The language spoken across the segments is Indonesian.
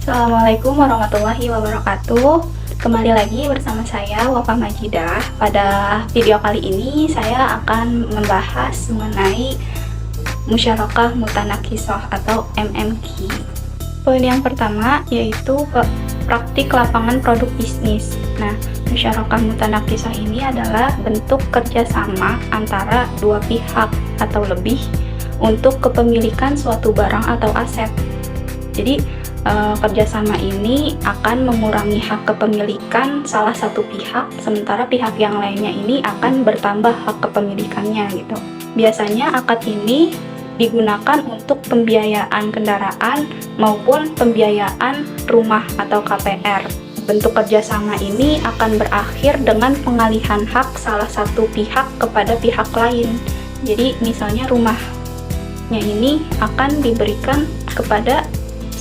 Assalamualaikum warahmatullahi wabarakatuh. Kembali lagi bersama saya Wafa Majidah. Pada video kali ini saya akan membahas mengenai musyarakah mutanakisah atau MMQ. Poin yang pertama yaitu praktik lapangan produk bisnis. Nah, musyarakah mutanakisah ini adalah bentuk kerjasama antara dua pihak atau lebih untuk kepemilikan suatu barang atau aset. Jadi kerjasama ini akan mengurangi hak kepemilikan salah satu pihak, sementara pihak yang lainnya ini akan bertambah hak kepemilikannya gitu. Biasanya akad ini digunakan untuk pembiayaan kendaraan maupun pembiayaan rumah atau KPR. Bentuk kerjasama ini akan berakhir dengan pengalihan hak salah satu pihak kepada pihak lain. Jadi misalnya rumahnya ini akan diberikan kepada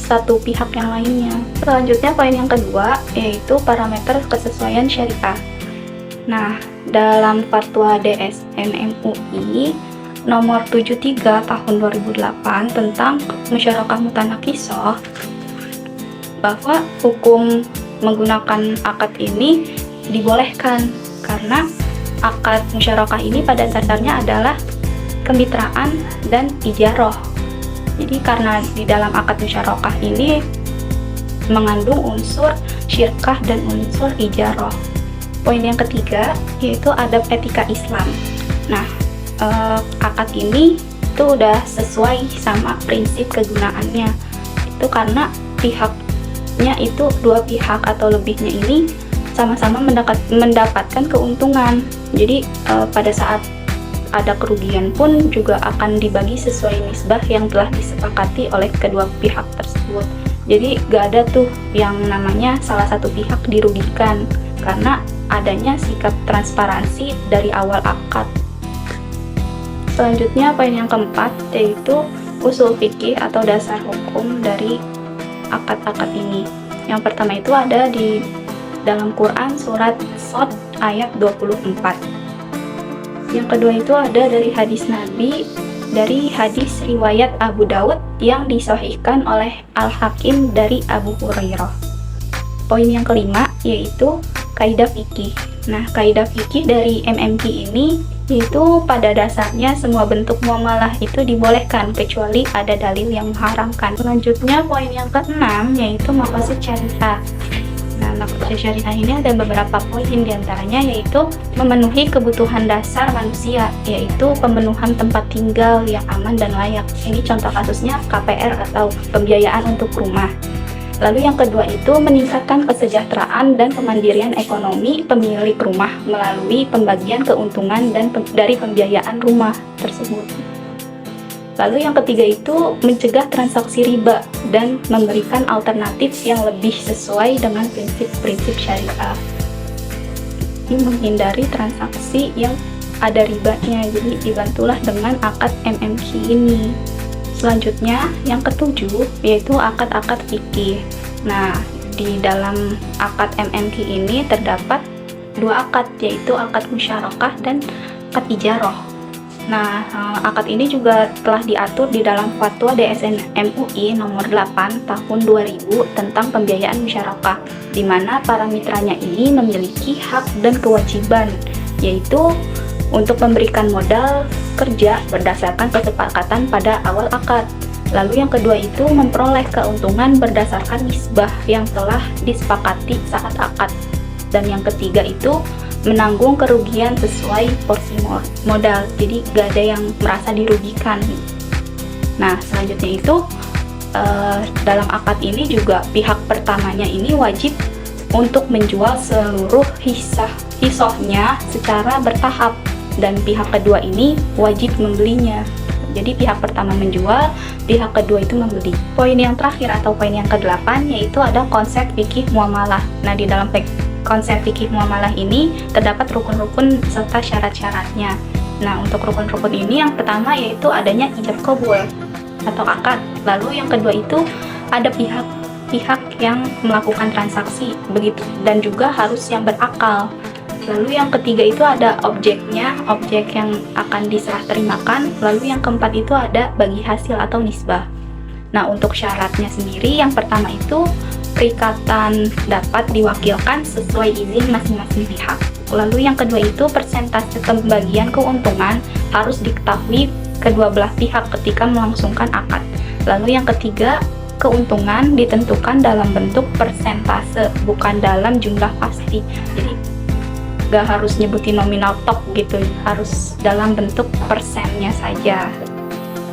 satu pihak yang lainnya. Selanjutnya poin yang kedua yaitu parameter kesesuaian syariah. Nah, dalam Fatwa DSN MUI nomor 73 tahun 2008 tentang musyarakah mutanakisah, bahwa hukum menggunakan akad ini dibolehkan karena akad musyarakah ini pada dasarnya adalah kemitraan dan ijarah. Jadi karena di dalam akad musyarakah ini mengandung unsur syirkah dan unsur ijarah. Poin yang ketiga yaitu adab etika Islam. Nah, akad ini itu udah sesuai sama prinsip kegunaannya. Itu karena pihaknya itu dua pihak atau lebihnya ini sama-sama mendapatkan keuntungan. Jadi pada saat ada kerugian pun juga akan dibagi sesuai nisbah yang telah disepakati oleh kedua pihak tersebut. Jadi gak ada tuh yang namanya salah satu pihak dirugikan karena adanya sikap transparansi dari awal akad. Selanjutnya poin yang keempat yaitu usul fikih atau dasar hukum dari akad-akad ini. Yang pertama itu ada di dalam Quran surat Shad ayat 24. Yang kedua itu ada dari hadis Nabi, dari hadis riwayat Abu Daud yang disahihkan oleh Al-Hakim dari Abu Hurairah. Poin yang kelima yaitu kaidah fikih. Nah, kaidah fikih dari MMQ ini yaitu pada dasarnya semua bentuk muamalah itu dibolehkan kecuali ada dalil yang mengharamkan. Selanjutnya poin yang keenam yaitu maqasid syariah. Nah, maqasid syariah ini ada beberapa poin, diantaranya yaitu memenuhi kebutuhan dasar manusia, yaitu pemenuhan tempat tinggal yang aman dan layak. Ini contoh kasusnya KPR atau pembiayaan untuk rumah. Lalu yang kedua itu meningkatkan kesejahteraan dan kemandirian ekonomi pemilik rumah melalui pembagian keuntungan dari pembiayaan rumah tersebut. Lalu yang ketiga itu mencegah transaksi riba dan memberikan alternatif yang lebih sesuai dengan prinsip-prinsip syariah. Ini menghindari transaksi yang ada ribanya, jadi dibantulah dengan akad MMQ ini. Selanjutnya yang ketujuh yaitu akad-akad fikih. Nah, di dalam akad MMQ ini terdapat dua akad, yaitu akad musyarakah dan akad ijarah. Nah, akad ini juga telah diatur di dalam Fatwa DSN MUI nomor 8 tahun 2000 tentang pembiayaan musyarakah, di mana para mitranya ini memiliki hak dan kewajiban, yaitu untuk memberikan modal kerja berdasarkan kesepakatan pada awal akad. Lalu yang kedua itu memperoleh keuntungan berdasarkan nisbah yang telah disepakati saat akad. Dan yang ketiga itu menanggung kerugian sesuai porsi modal, jadi gak ada yang merasa dirugikan. Nah, selanjutnya itu dalam akad ini juga pihak pertamanya ini wajib untuk menjual seluruh hissahnya secara bertahap, dan pihak kedua ini wajib membelinya. Jadi pihak pertama menjual, pihak kedua itu membeli. Poin yang terakhir atau poin yang ke-8 yaitu ada konsep fikih muamalah. Nah, di dalam konsep fikih muamalah ini terdapat rukun-rukun serta syarat-syaratnya. Nah, untuk rukun-rukun ini yang pertama yaitu adanya ijab qabul atau akad. Lalu yang kedua itu ada pihak yang melakukan transaksi begitu, dan juga harus yang berakal. Lalu yang ketiga itu ada objeknya, objek yang akan diserah terimakan. Lalu yang keempat itu ada bagi hasil atau nisbah. Nah, untuk syaratnya sendiri, yang pertama itu perikatan dapat diwakilkan sesuai izin masing-masing pihak. Lalu yang kedua itu persentase pembagian keuntungan harus diketahui kedua belah pihak ketika melangsungkan akad. Lalu yang ketiga, keuntungan ditentukan dalam bentuk persentase, bukan dalam jumlah pasti. Jadi gak harus nyebutin nominal tok gitu, harus dalam bentuk persennya saja.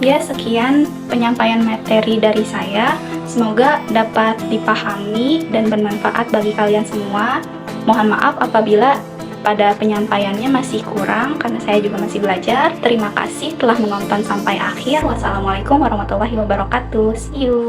Ya, sekian penyampaian materi dari saya. Semoga dapat dipahami dan bermanfaat bagi kalian semua. Mohon maaf apabila pada penyampaiannya masih kurang, karena saya juga masih belajar. Terima kasih telah menonton sampai akhir. Wassalamualaikum warahmatullahi wabarakatuh. See you.